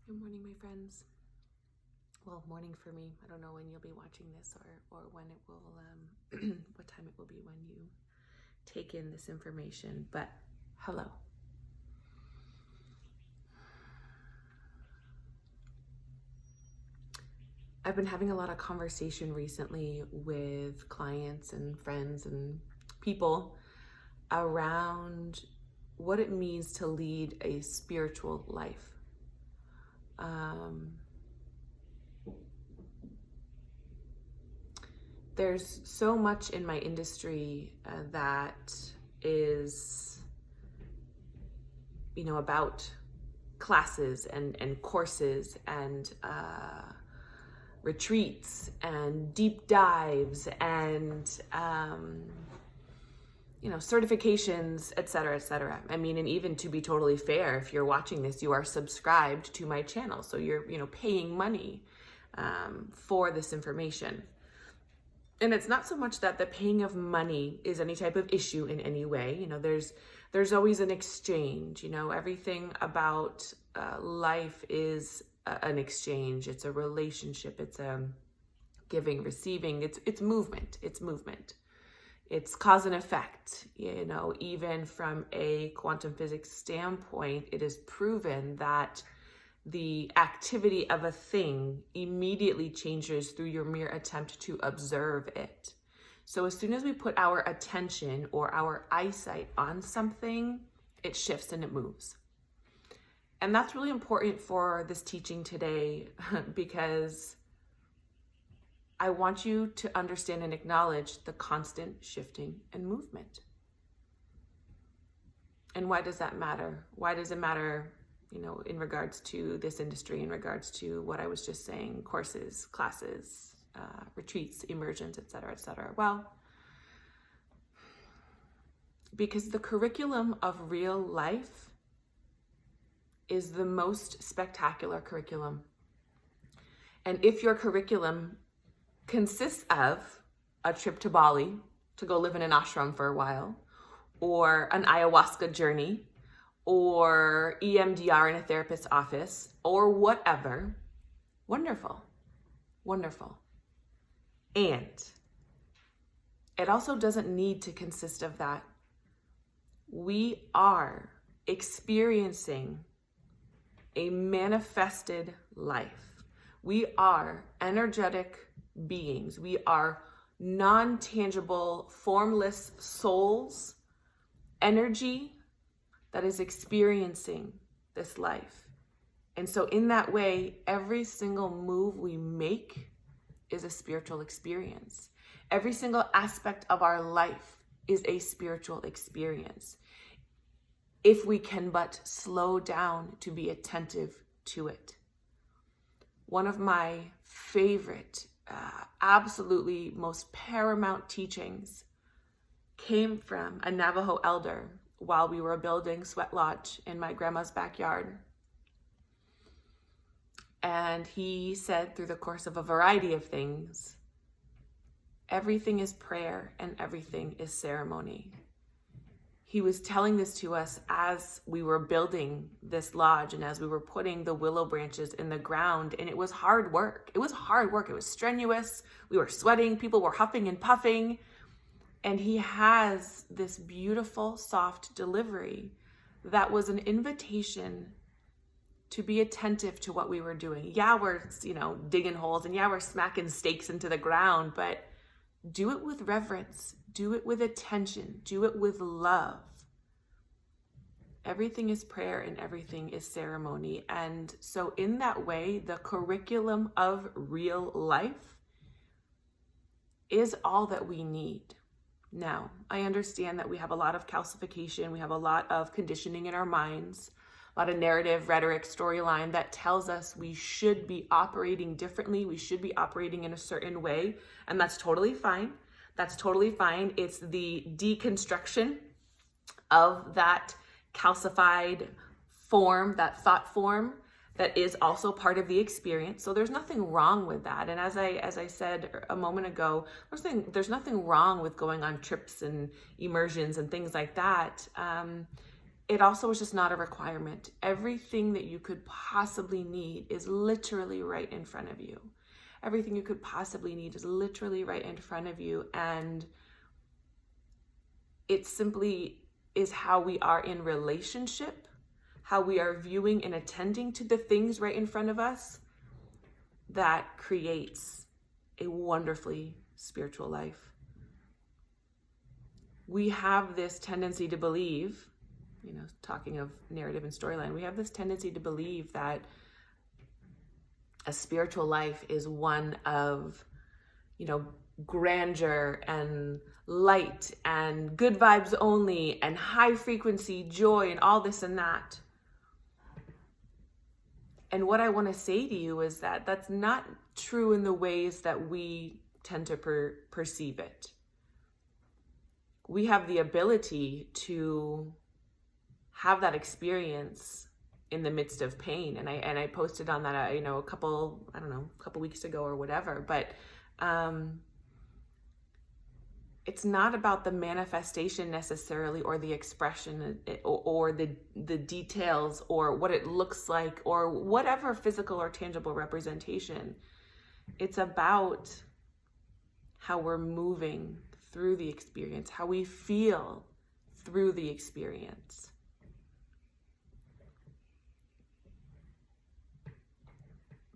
Good morning, my friends. Well, morning for me. I don't know when you'll be watching this or when it will, what time it will be when you take in this information, but hello. I've been having a lot of conversation recently with clients and friends and people around what it means to lead a spiritual life. There's so much in my industry that is, about classes and courses and retreats and deep dives and, certifications, et cetera, et cetera. I mean, and even to be totally fair, if you're watching this, you are subscribed to my channel. So you're, paying money for this information. And it's not so much that the paying of money is any type of issue in any way. There's always an exchange. Everything about life is an exchange. It's a relationship. It's a giving, receiving. It's movement. It's movement. It's cause and effect. Even from a quantum physics standpoint, it is proven that the activity of a thing immediately changes through your mere attempt to observe it. So as soon as we put our attention or our eyesight on something, it shifts and it moves. And that's really important for this teaching today because I want you to understand and acknowledge the constant shifting and movement. And why does that matter? Why does it matter, in regards to this industry, in regards to what I was just saying, courses, classes, retreats, immersions, et cetera, et cetera? Well, because the curriculum of real life is the most spectacular curriculum. And if your curriculum consists of a trip to Bali to go live in an ashram for a while, or an ayahuasca journey, or EMDR in a therapist's office, or whatever, wonderful, wonderful. And it also doesn't need to consist of that. We are experiencing a manifested life. We are energetic beings. We are non-tangible, formless souls, energy that is experiencing this life. And so in that way, every single move we make is a spiritual experience. Every single aspect of our life is a spiritual experience, if we can but slow down to be attentive to it. One of my favorite, absolutely most paramount teachings came from a Navajo elder while we were building Sweat Lodge in my grandma's backyard. And he said, through the course of a variety of things, everything is prayer and everything is ceremony. He was telling this to us as we were building this lodge and as we were putting the willow branches in the ground. And it was hard work. It was hard work. It was strenuous. We were sweating. People were huffing and puffing. And he has this beautiful, soft delivery that was an invitation to be attentive to what we were doing. Yeah, we're, digging holes, and yeah, we're smacking stakes into the ground, but do it with reverence. Do it with attention. Do it with love. Everything is prayer and everything is ceremony. And so in that way, the curriculum of real life is all that we need. Now, I understand that we have a lot of calcification, we have a lot of conditioning in our minds, a lot of narrative, rhetoric, storyline that tells us we should be operating differently, we should be operating in a certain way, and that's totally fine. That's totally fine. It's the deconstruction of that calcified form, that thought form, that is also part of the experience. So there's nothing wrong with that. And as I said a moment ago, there's nothing wrong with going on trips and immersions and things like that. it also was just not a requirement. Everything that you could possibly need is literally right in front of you. Everything you could possibly need is literally right in front of you. And it simply is how we are in relationship, how we are viewing and attending to the things right in front of us, that creates a wonderfully spiritual life. We have this tendency to believe, talking of narrative and storyline, we have this tendency to believe that a spiritual life is one of, grandeur and light and good vibes only and high frequency joy and all this and that. And what I want to say to you is that that's not true in the ways that we tend to perceive it. We have the ability to have that experience in the midst of pain. And I posted on that, a couple weeks ago or whatever, but it's not about the manifestation necessarily, or the expression, or the details, or what it looks like, or whatever physical or tangible representation. It's about how we're moving through the experience, how we feel through the experience.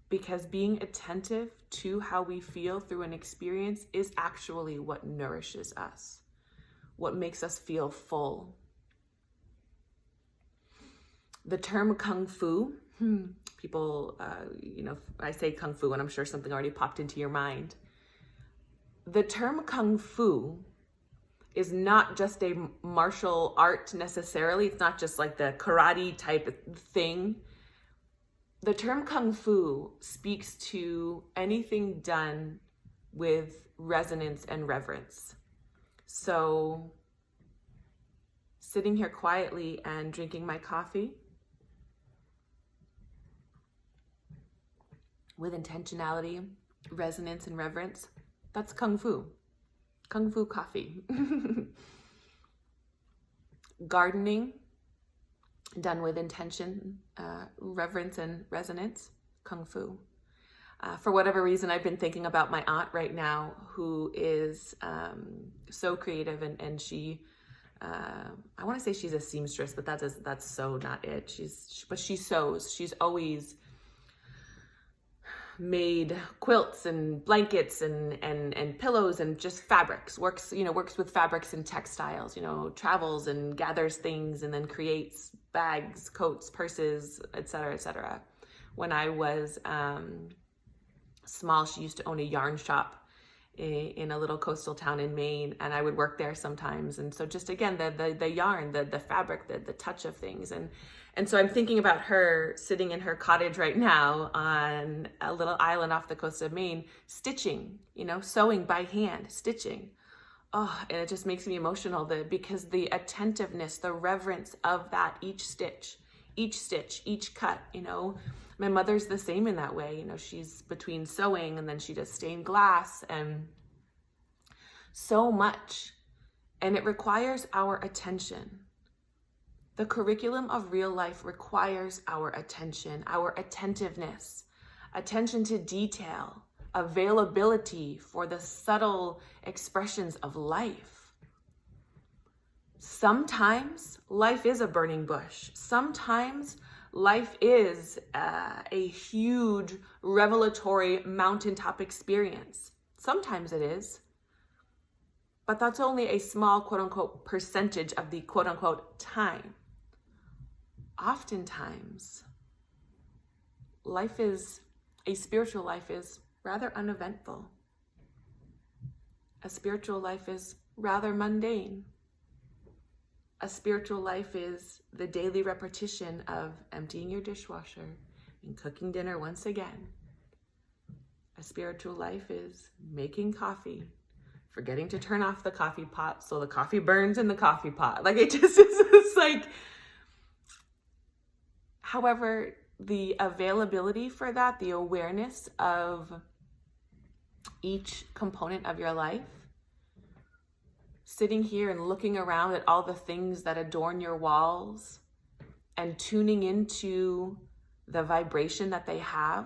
Because being attentive to how we feel through an experience is actually what nourishes us, what makes us feel full. The term Kung Fu, people, I say Kung Fu and I'm sure something already popped into your mind. The term Kung Fu is not just a martial art necessarily. It's not just like the karate type thing. The term Kung Fu speaks to anything done with resonance and reverence. So, sitting here quietly and drinking my coffee with intentionality, resonance, and reverence, that's Kung Fu. Kung Fu coffee. Gardening, done with intention, reverence, and resonance, Kung Fu. For whatever reason, I've been thinking about my aunt right now, who is so creative, and she, I want to say she's a seamstress, but that's so not it. She sews. She's always made quilts and blankets and pillows and just fabrics, works with fabrics and textiles, travels and gathers things and then creates bags, coats, purses, etc., etc. When I was small, she used to own a yarn shop in a little coastal town in Maine, and I would work there sometimes. And so just again, the yarn, the fabric, the touch of things. And so I'm thinking about her sitting in her cottage right now on a little island off the coast of Maine, stitching, sewing by hand, stitching. Oh, and it just makes me emotional because the attentiveness, the reverence of that, each stitch, each cut, My mother's the same in that way. She's between sewing and then she does stained glass and so much. And it requires our attention. The curriculum of real life requires our attention, our attentiveness, attention to detail, availability for the subtle expressions of life. Sometimes life is a burning bush. Sometimes life is a huge revelatory mountaintop experience. Sometimes it is. But that's only a small, quote unquote, percentage of the quote unquote time. Oftentimes, a spiritual life is rather uneventful. A spiritual life is rather mundane. A spiritual life is the daily repetition of emptying your dishwasher and cooking dinner once again. A spiritual life is making coffee, forgetting to turn off the coffee pot so the coffee burns in the coffee pot. Like it's like, however, the availability for that, the awareness of each component of your life, sitting here and looking around at all the things that adorn your walls, and tuning into the vibration that they have,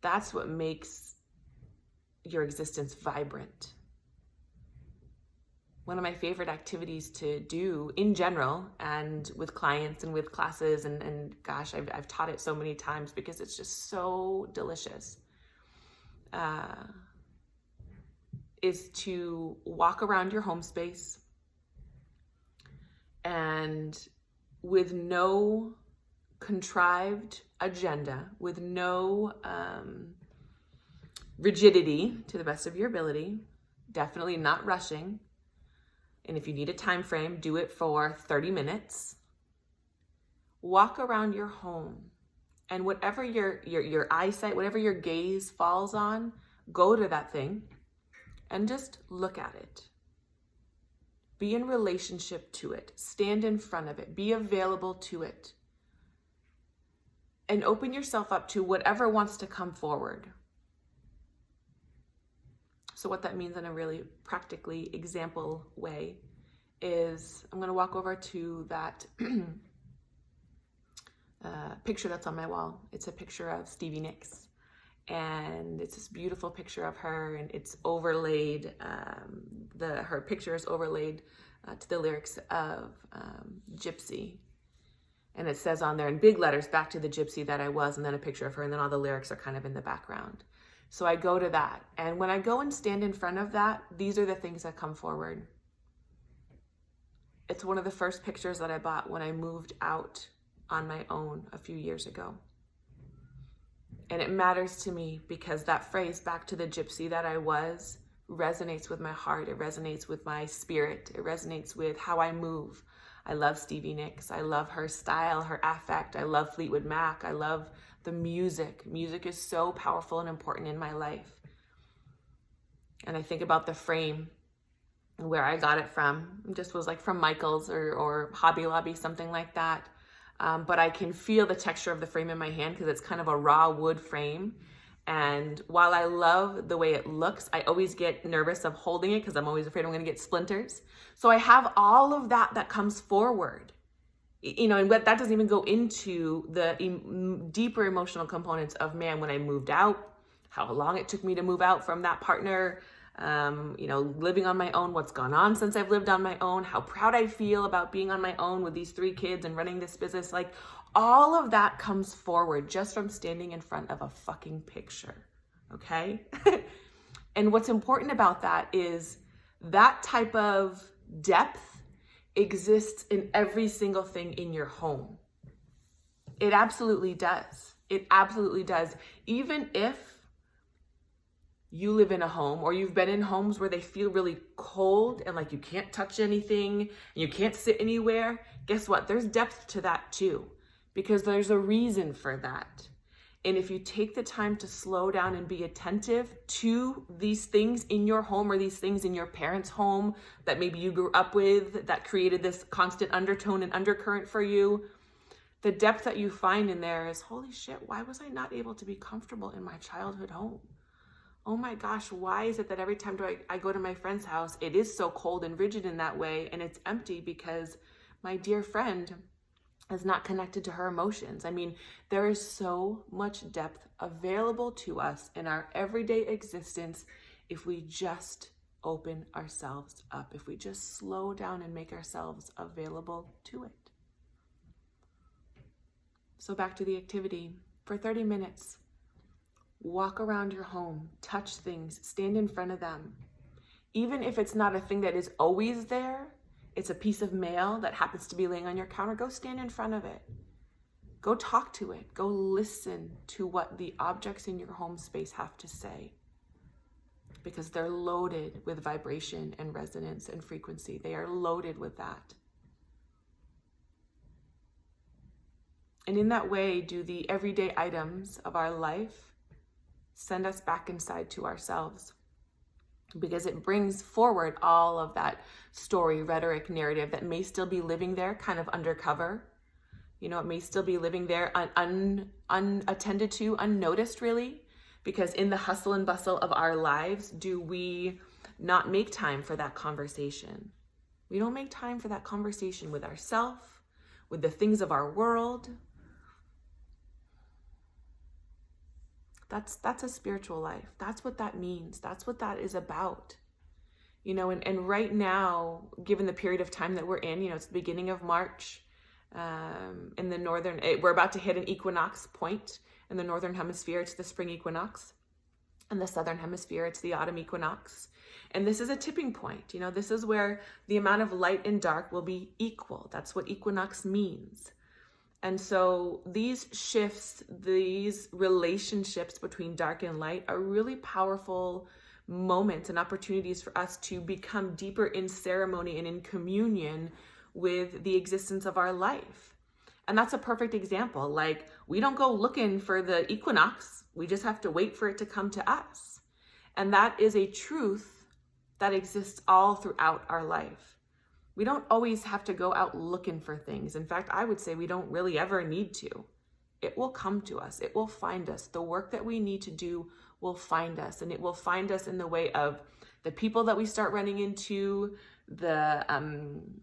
that's what makes your existence vibrant. One of my favorite activities to do in general, and with clients and with classes, and gosh, I've taught it so many times because it's just so delicious, is to walk around your home space and with no contrived agenda, with no rigidity, to the best of your ability, definitely not rushing. And if you need a time frame, do it for 30 minutes. Walk around your home, and whatever your eyesight, whatever your gaze falls on, go to that thing and just look at it. Be in relationship to it. Stand in front of it. Be available to it. And open yourself up to whatever wants to come forward. So what that means in a really practically example way is I'm going to walk over to that picture that's on my wall. It's a picture of Stevie Nicks. And it's this beautiful picture of her, and it's overlaid, her picture is overlaid to the lyrics of Gypsy. And it says on there in big letters, back to the gypsy that I was, and then a picture of her, and then all the lyrics are kind of in the background. So I go to that. And when I go and stand in front of that, these are the things that come forward. It's one of the first pictures that I bought when I moved out on my own a few years ago. And it matters to me because that phrase, back to the gypsy that I was, resonates with my heart. It resonates with my spirit. It resonates with how I move. I love Stevie Nicks. I love her style, her affect. I love Fleetwood Mac. I love the music. Music is so powerful and important in my life. And I think about the frame and where I got it from. It just was like from Michael's or Hobby Lobby, something like that. But I can feel the texture of the frame in my hand because it's kind of a raw wood frame. And while I love the way it looks, I always get nervous of holding it because I'm always afraid I'm going to get splinters. So I have all of that comes forward, and that doesn't even go into the deeper emotional components of, man, when I moved out, how long it took me to move out from that partner, living on my own, what's gone on since I've lived on my own, how proud I feel about being on my own with these 3 kids and running this business. Like, all of that comes forward just from standing in front of a fucking picture, okay? And what's important about that is that type of depth exists in every single thing in your home. It absolutely does. It absolutely does. Even if you live in a home, or you've been in homes where they feel really cold and like you can't touch anything and you can't sit anywhere, guess what? There's depth to that too, because there's a reason for that. And if you take the time to slow down and be attentive to these things in your home, or these things in your parents' home that maybe you grew up with that created this constant undertone and undercurrent for you, the depth that you find in there is, holy shit, why was I not able to be comfortable in my childhood home? Oh my gosh, why is it that every time I go to my friend's house, it is so cold and rigid in that way, and it's empty because my dear friend is not connected to her emotions? I mean, there is so much depth available to us in our everyday existence if we just open ourselves up, if we just slow down and make ourselves available to it. So back to the activity. For 30 minutes, walk around your home, touch things, stand in front of them. Even if it's not a thing that is always there, it's a piece of mail that happens to be laying on your counter, go stand in front of it. Go talk to it. Go listen to what the objects in your home space have to say, because they're loaded with vibration and resonance and frequency. They are loaded with that. And in that way, do the everyday items of our life send us back inside to ourselves, because it brings forward all of that story, rhetoric, narrative that may still be living there kind of undercover. It may still be living there unattended to, unnoticed really, because in the hustle and bustle of our lives, do we not make time for that conversation? We don't make time for that conversation with ourselves, with the things of our world. That's a spiritual life. That's what that means. That's what that is about. And right now, given the period of time that we're in, it's the beginning of March, in the northern, we're about to hit an equinox point in the northern hemisphere. It's the spring equinox. In the southern hemisphere, it's the autumn equinox. And this is a tipping point. This is where the amount of light and dark will be equal. That's what equinox means. And so these shifts, these relationships between dark and light are really powerful moments and opportunities for us to become deeper in ceremony and in communion with the existence of our life. And that's a perfect example. Like, we don't go looking for the equinox. We just have to wait for it to come to us. And that is a truth that exists all throughout our life. We don't always have to go out looking for things. In fact, I would say we don't really ever need to. It will come to us. It will find us. The work that we need to do will find us. And it will find us in the way of the people that we start running into, the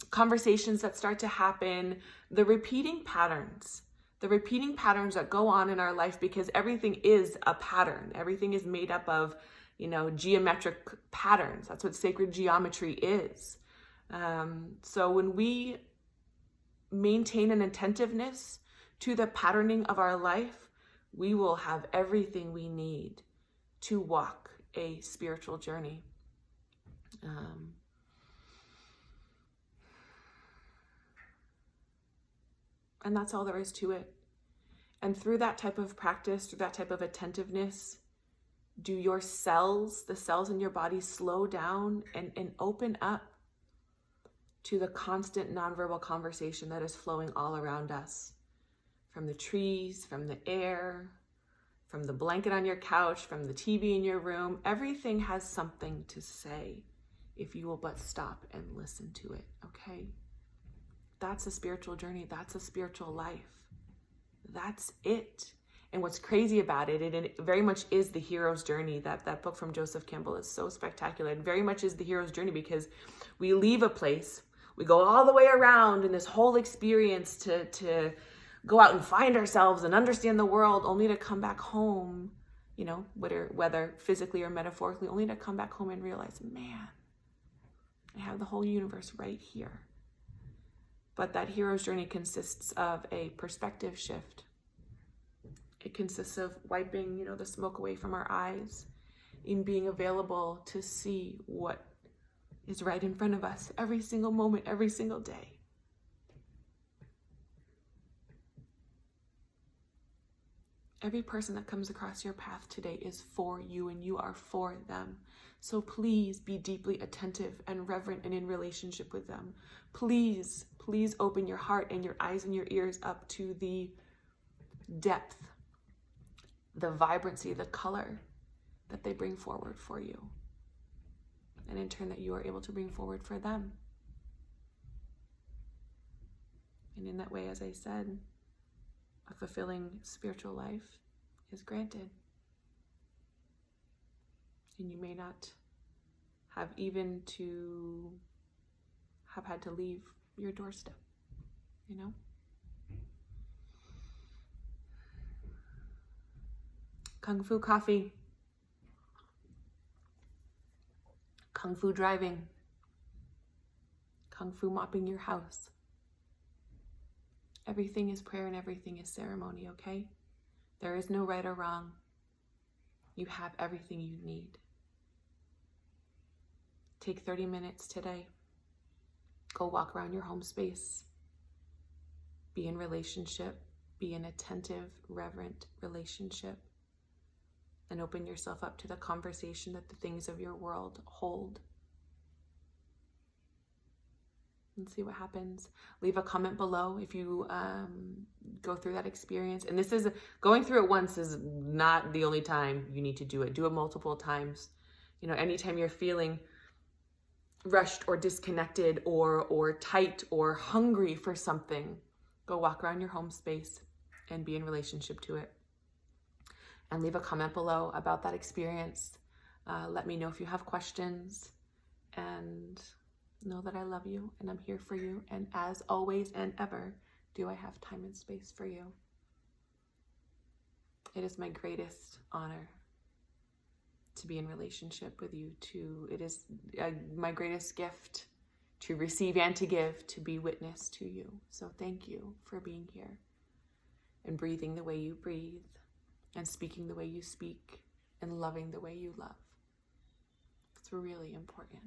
conversations that start to happen, the repeating patterns that go on in our life, because everything is a pattern. Everything is made up of, geometric patterns. That's what sacred geometry is. So when we maintain an attentiveness to the patterning of our life, we will have everything we need to walk a spiritual journey. And that's all there is to it. And through that type of practice, through that type of attentiveness, do your cells, the cells in your body, slow down and open up to the constant nonverbal conversation that is flowing all around us. From the trees, from the air, from the blanket on your couch, from the TV in your room. Everything has something to say if you will but stop and listen to it, okay? That's a spiritual journey. That's a spiritual life. That's it. And what's crazy about it, it very much is the hero's journey. That book from Joseph Campbell is so spectacular. It very much is the hero's journey, because we leave a place, we go all the way around in this whole experience to go out and find ourselves and understand the world, only to come back home, whether physically or metaphorically, only to come back home and realize, man, I have the whole universe right here. But that hero's journey consists of a perspective shift. It consists of wiping, the smoke away from our eyes, in being available to see what is right in front of us every single moment, every single day. Every person that comes across your path today is for you, and you are for them. So please be deeply attentive and reverent and in relationship with them. Please, please open your heart and your eyes and your ears up to the depth, the vibrancy, the color that they bring forward for you. And in turn, that you are able to bring forward for them. And in that way, as I said, a fulfilling spiritual life is granted. And you may not have even to have had to leave your doorstep, Kung Fu coffee, Kung Fu driving, Kung Fu mopping your house. Everything is prayer and everything is ceremony, okay? There is no right or wrong. You have everything you need. Take 30 minutes today. Go walk around your home space. Be in relationship. Be in attentive, reverent relationship. And open yourself up to the conversation that the things of your world hold. And see what happens. Leave a comment below if you go through that experience. And this is, going through it once is not the only time you need to do it. Do it multiple times. Anytime you're feeling rushed or disconnected or tight or hungry for something, go walk around your home space and be in relationship to it. And leave a comment below about that experience. Let me know if you have questions, and know that I love you and I'm here for you. And as always and ever, Do I have time and space for you? It is my greatest honor to be in relationship with you. It is my greatest gift to receive and to give, to be witness to you. So thank you for being here and breathing the way you breathe and speaking the way you speak and loving the way you love. It's really important.